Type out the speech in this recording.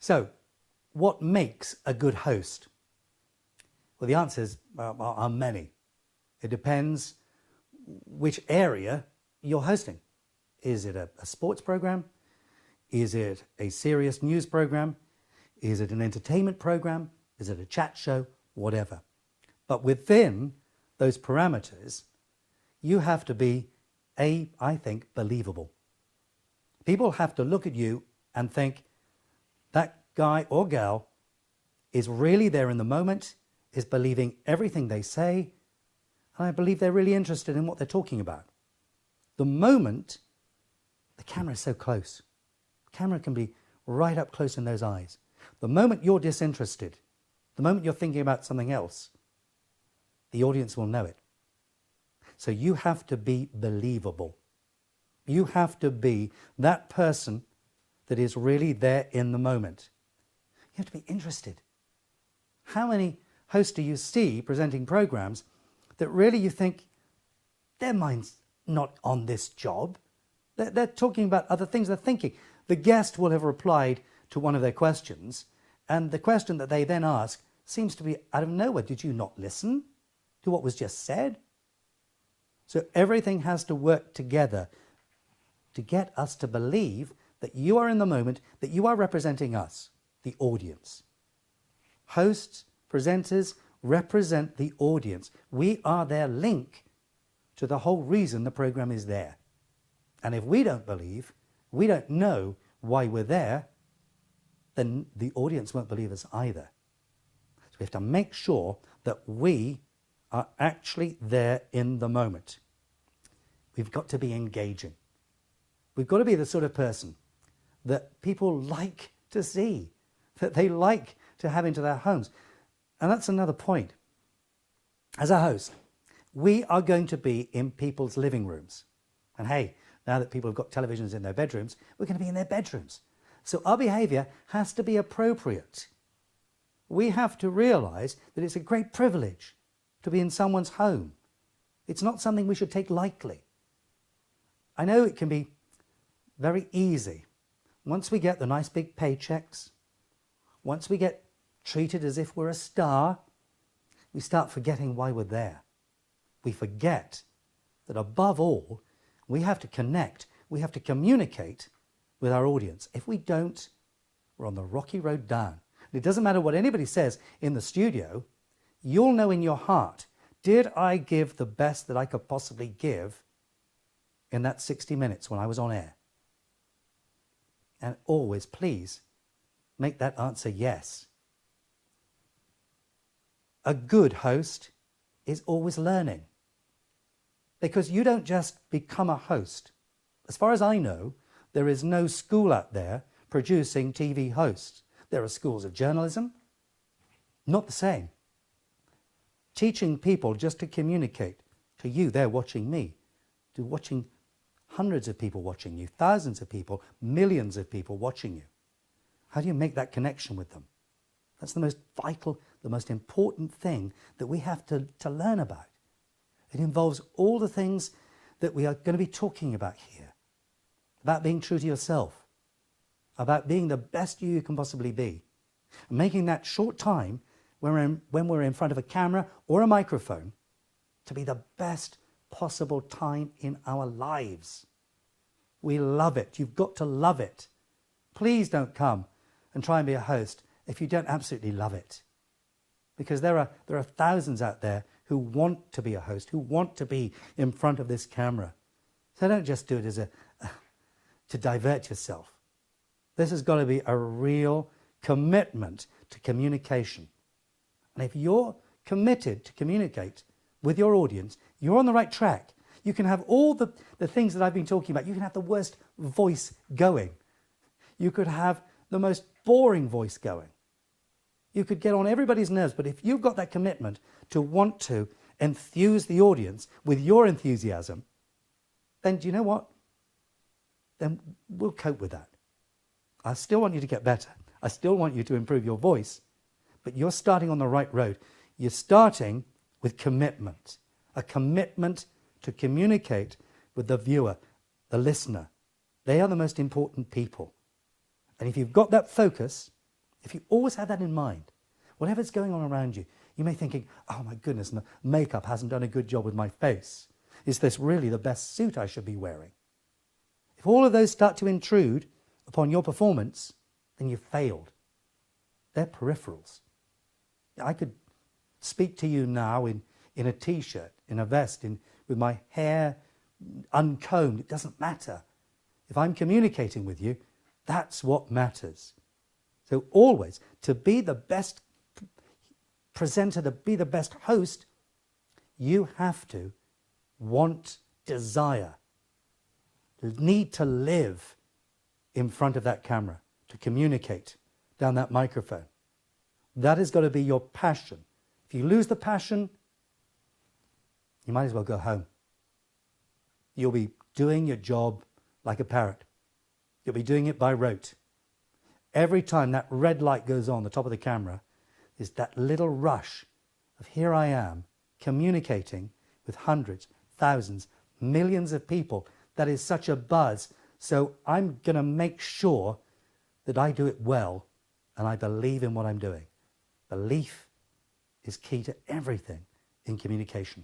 So, what makes a good host? Well, the answers are many. It depends which area you're hosting. Is it a sports program? Is it a serious news program? Is it an entertainment program? Is it a chat show? Whatever. But within those parameters, you have to be, I think, believable. People have to look at you and think, that guy or gal is really there in the moment, is believing everything they say, and I believe they're really interested in what they're talking about. The moment, the camera is so close. The camera can be right up close in those eyes. The moment you're disinterested, the moment you're thinking about something else, the audience will know it. So you have to be believable. You have to be that person that is really there in the moment. You have to be interested. How many hosts do you see presenting programs that really you think their mind's not on this job? They're talking about other things they're thinking. The guest will have replied to one of their questions, and the question that they then ask seems to be out of nowhere. Did you not listen to what was just said? So everything has to work together to get us to believe that you are in the moment, that you are representing us, the audience. Hosts, presenters represent the audience. We are their link to the whole reason the program is there. And if we don't believe, we don't know why we're there, then the audience won't believe us either. So we have to make sure that we are actually there in the moment. We've got to be engaging. We've got to be the sort of person that people like to see, that they like to have into their homes. And that's another point. As a host, we are going to be in people's living rooms. And hey, now that people have got televisions in their bedrooms, we're going to be in their bedrooms. So our behavior has to be appropriate. We have to realize that it's a great privilege to be in someone's home. It's not something we should take lightly. I know it can be very easy. Once we get the nice big paychecks, once we get treated as if we're a star, we start forgetting why we're there. We forget that above all, we have to connect, we have to communicate with our audience. If we don't, we're on the rocky road down. And it doesn't matter what anybody says in the studio, you'll know in your heart, did I give the best that I could possibly give in that 60 minutes when I was on air? And always, please, make that answer yes. A good host is always learning. Because you don't just become a host. As far as I know, there is no school out there producing TV hosts. There are schools of journalism, not the same. Teaching people just to communicate to you, they're watching me, to watching hundreds of people watching you, thousands of people, millions of people watching you. How do you make that connection with them? That's the most vital, the most important thing that we have to learn about. It involves all the things that we are going to be talking about here. About being true to yourself. About being the best you can possibly be. And making that short time when we're in front of a camera or a microphone to be the best possible time in our lives. We love it. You've got to love it. Please don't come and try and be a host if you don't absolutely love it. Because there are thousands out there who want to be a host, who want to be in front of this camera. So don't just do it as to divert yourself. This has got to be a real commitment to communication. And if you're committed to communicate with your audience, you're on the right track. You can have all the things that I've been talking about. You can have the worst voice going. You could have the most boring voice going. You could get on everybody's nerves, but if you've got that commitment to want to enthuse the audience with your enthusiasm, then do you know what? Then we'll cope with that. I still want you to get better. I still want you to improve your voice, but you're starting on the right road. You're starting with commitment, a commitment to communicate with the viewer, the listener. They are the most important people. And if you've got that focus, If you always have that in mind, whatever's going on around you, you may be thinking, oh my goodness, makeup hasn't done a good job with my face. Is this really the best suit I should be wearing? If all of those start to intrude upon your performance, then you've failed. They're peripherals. I could speak to you now in a t-shirt, in a vest, with my hair uncombed. It doesn't matter. If I'm communicating with you, that's what matters. So always, to be the best presenter, to be the best host, you have to want, desire, need to live in front of that camera, to communicate down that microphone. That has got to be your passion. If you lose the passion, you might as well go home. You'll be doing your job like a parrot. You'll be doing it by rote. Every time that red light goes on the top of the camera, is that little rush of here I am communicating with hundreds, thousands, millions of people. That is such a buzz. So I'm going to make sure that I do it well and I believe in what I'm doing. Belief is key to everything in communication.